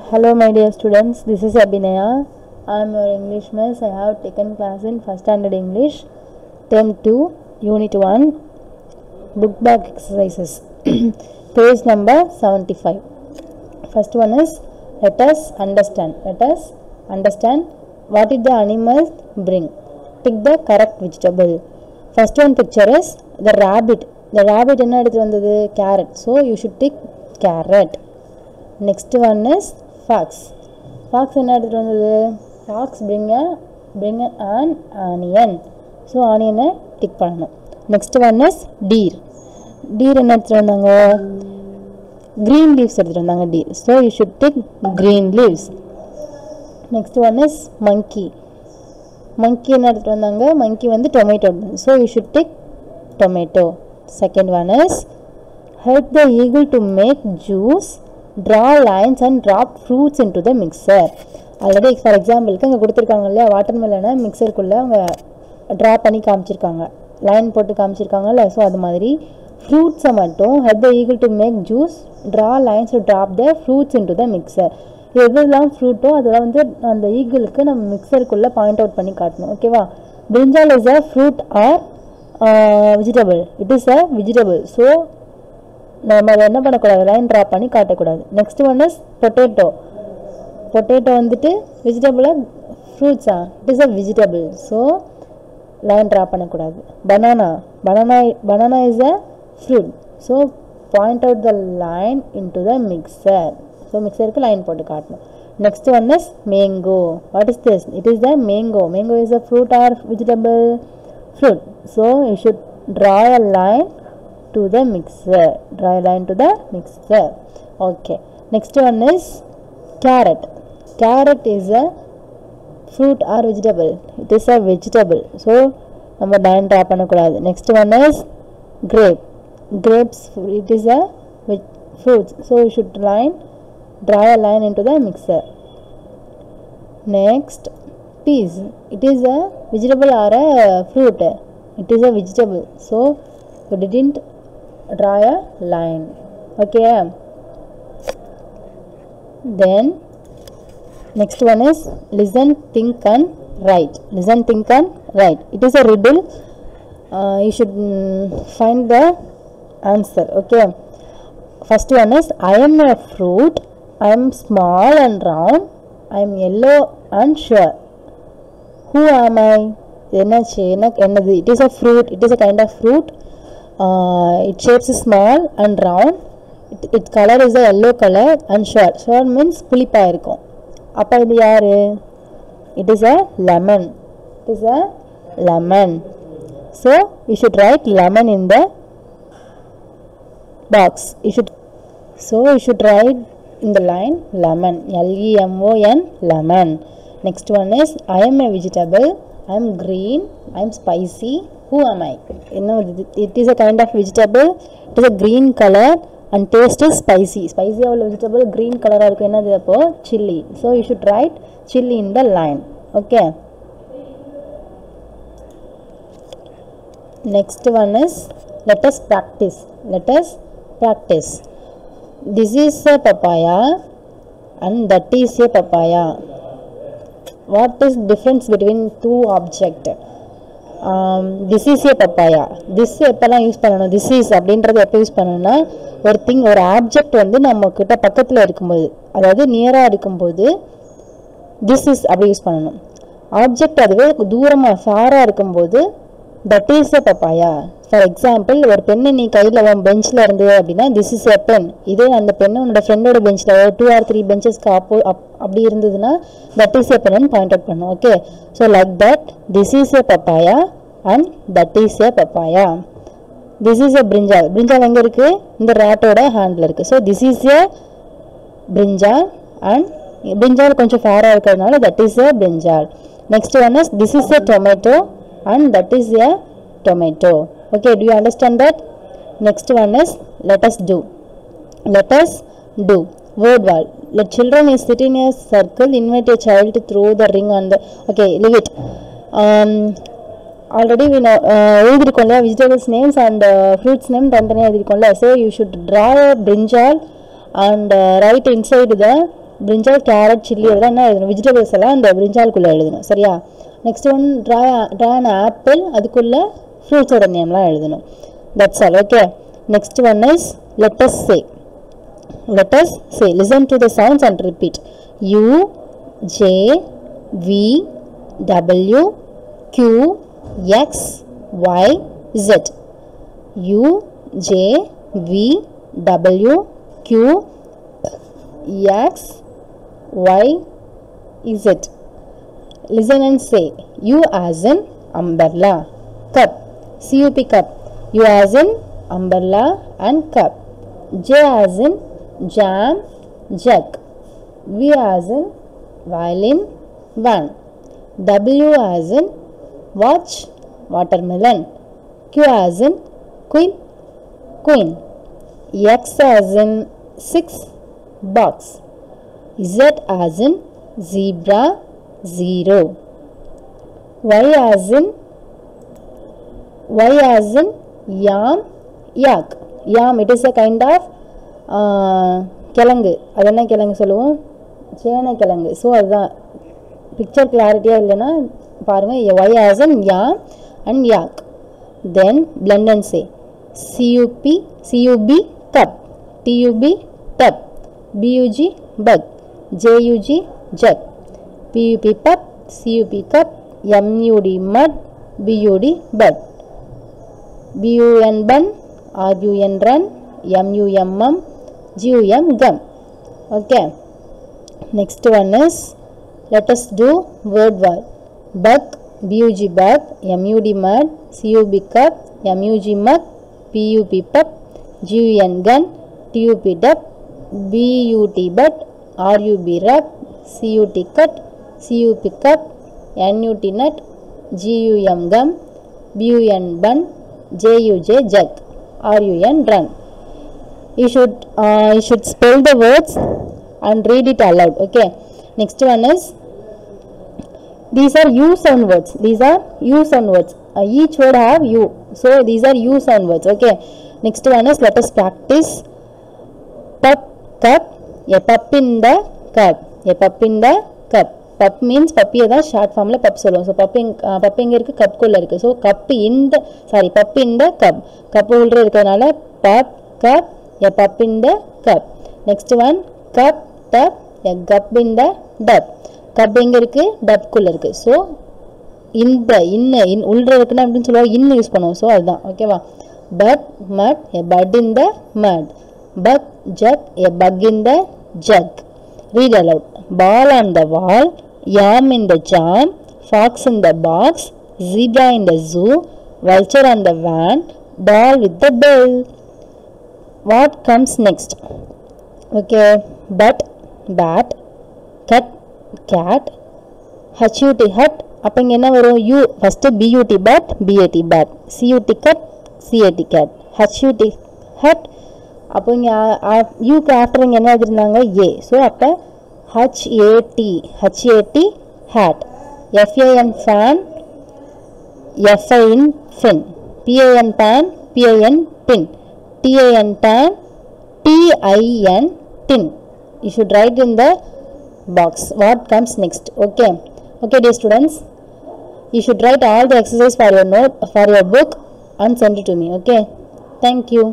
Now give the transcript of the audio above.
Hello my dear students, this is Abhinaya. I am your English miss. I have taken class in 1st standard English, term 2, unit 1, book back exercises, page number 75. First one is, let us understand what did the animals bring. Pick the correct vegetable. First one picture is the rabbit. The rabbit enna eduthu vandhathu? Carrot. So you should tick carrot. Next one is fox. Fox enna eduthu vandhathu? Fox bring an onion. So onion tick pananum. Next one is deer. Deer enna eduthu vandanga? Green leaves eduthu vandanga deer. So you should tick green leaves. Next one is monkey. Monkey enna eduthu vandanga? Monkey vandu tomato. So you should tick tomato. Second one is, help the eagle to make juice, draw lines and drop fruits into the mixer. Already for example இங்க கொடுத்திருக்காங்க இல்லையா, வாட்டர்மெலனை மிக்சருக்குள்ள அவங்க draw பண்ணி காமிச்சிருக்காங்க, line போட்டு காமிச்சிருக்காங்கல்ல. So அது மாதிரி ஃப்ரூட்ஸை மட்டும் help the eagle to make juice, draw lines to drop the fruits into the mixer. எதெல்லாம் ஃப்ரூட்டோ அதெல்லாம் வந்து அந்த ஈகிளுக்கு நம்ம மிக்சருக்குள்ள பாயிண்ட் அவுட் பண்ணி காட்டணும். ஓகேவா? brinjal is a fruit or vegetable. It is a vegetable. So நம்ம அதை என்ன பண்ணக்கூடாது, லைன் ட்ரா பண்ணி காட்டக்கூடாது. Next one is potato. Potato வந்துட்டு வெஜிடபிளா ஃப்ரூட்ஸா? It is a vegetable. So line draw பண்ணக்கூடாது. Banana is a fruit. So point out the line into the mixture. ஸோ மிக்சருக்கு லைன் போட்டு காட்டணும். Next one is mango. What is this? It is the mango. Mango is a fruit or vegetable? Fruit. So you should draw a line to the mixer. Okay. Next one is carrot. Carrot is a fruit or vegetable? It is a vegetable. So நம்ம line draw பண்ணக்கூடாது. Next one is grape. Grapes, it is a fruit. So you should draw a line into the mixer. Next, peas. It is a vegetable or a fruit? It is a vegetable. So you didn't draw a line. Okay. Then next one is listen, think and write. Listen, think and write. It is a riddle. You should find the answer. Okay. First one is, I am a fruit. I am small and round. I am yellow and sure. Who am I? It is a fruit. It is a kind of fruit. Its shape is small and round. Its color is a yellow color and short. Short means புளிப்பா இருக்கும். அப்ப இது யாரு? It is a lemon. It is a lemon. So you should write lemon in the box. You should write in the line lemon. Lemon. Lemon. Next one is, I am a vegetable. I am green. I am spicy. Who am I? It is a kind of vegetable. It is a green color and taste is spicy. Spicy or vegetable green color are chili. So you should write chili in the line. Okay. Next one is, let us practice. This is a papaya and that is a papaya. What is difference between two objects? This is a papaya. This எப்பலாம் use பண்ணணும்? This is அப்படின்றது எப்போ use பண்ணணும்னா, ஒரு thing, ஒரு object வந்து நம்ம கிட்ட பக்கத்தில் இருக்கும்போது, அதாவது நியராக இருக்கும்போது this is அப்படி யூஸ் பண்ணணும். ஆப்ஜெக்ட் அதுவே தூரமாக ஃபாராக இருக்கும்போது that is a papaya. For example, ஒரு பெண்ணை நீ கையில் பெஞ்சில் இருந்தது அப்படின்னா this is a pen. இதே அந்த பெண்ணு உன்னோட ஃப்ரெண்டோட பெஞ்சில் 2 or 3 பெஞ்சஸ்க்கு அப்படி இருந்ததுன்னா that is a pen and point out பண்ணும். Okay. So like that, this is a papaya and that is a papaya. This is a brinjal. brinjal எங்கே இருக்குது? இந்த ரேட்டோட ஹேண்டில் இருக்குது. So this is a brinjal and brinjal கொஞ்சம் ஃபாராக இருக்கிறதுனால that is a brinjal. Next one is, this is a tomato and that is a tomato. Okay, do you understand that? Next one is, let us do. Word wall. Let children is sit in a circle. Invite a child to throw the ring on the. Okay, leave it. Already we know vegetables names and fruits name தனித்தனியா எழுதிருக்கோம்ல. So you should draw a brinjal and write inside the brinjal, carrot, chilli அதெல்லாம் என்ன எழுதணும், vegetables எல்லாம் அந்த brinjalக்குள்ள எழுதணும். சரியா? Next one draw an apple, அதுக்குள்ள fruits ஓட நேம்லாம் எழுதணும். That's all. Okay. Next one is let us say. Let us say. Listen to the sounds and repeat. U, J, V, W, Q, X, Y, Z. U, J, V, W, Q, X, Y, Z. Listen and say. U as in umbrella. Cup. CUP cup. U as in umbrella and cup. J as in jam, jug. V as in violin, van. W as in watch, watermelon. Q as in queen, queen. X as in 6, box. Z as in zebra, 0. Y as in yam, yak. Yam, it is a kind of கிழங்கு. அது என்ன கிழங்கு சொல்லுவோம், சேனை கிழங்கு. So அதுதான் picture கிளாரிட்டியாக இல்லைன்னா பாருங்கள். Y as in yam and yak. Then blend and say. CUB cup, TUB tub, BUG bug, JUG jug, PUP pup, CUP cup, MUD mud, BUD bud, BUN bun, RUN run, MUM mum, GUM gum. Okay. Next one is let us do word war. Bug, BUG bug, MUD mud, CUB cup, MUG mug, PUP pup, GUN gun, TUP dup, BUT bud, RUB rub, CUT cut, CUP cup, NUT nut, GUM gum, BUN bun, JUJ jug, RUN run. You should spell the words and read it aloud. Okay. Next one is these are U sound words. These are U sound words. Each word have U. So these are U sound words. Okay. Next one is let us practice. Pup, cup. A pup in the cup. A pup in the cup. Pup means puppy da short form la pup solluvom. So pup inga irukku cup kulla irukku. So pup in the cup. Cup holder irukadanaala pup, cup, a pup in the cup. Next one cup, tub, a cup in the dub. Cup எங்க இருக்கு, dub குள்ள இருக்கு. So இந்த உள்ள இருக்குன்னா அப்படின்னு சொல்லுவாங்க, இன்னு யூஸ் பண்ணுவோம். ஸோ அதுதான். ஓகேவா? பட், மட், a bud in the mud. Bug, jug, a bug in the jug. Read aloud. Ball on the wall, yam in the jam, fox in the box, zebra in the zoo, vulture on the van, doll with the bell. What comes next? Okay. But, bat, cut, cat, HUT hut. அப்போ இங்கே என்ன வரும்? U first BUT bat, BAT bat, CUT cut, CAT cat, HUT hut. அப்போ இங்கே யூக்கு after இங்கே என்ன எழுதிருந்தாங்க? A. So அப்போ HAT hat, FAN fan, FIN fin, PAN pan, PIN pin, TAN tan, TIN tin. You should write in the box what comes next. Okay. Okay, dear students, you should write all the exercise for your note, for your book, and send it to me. Okay. Thank you.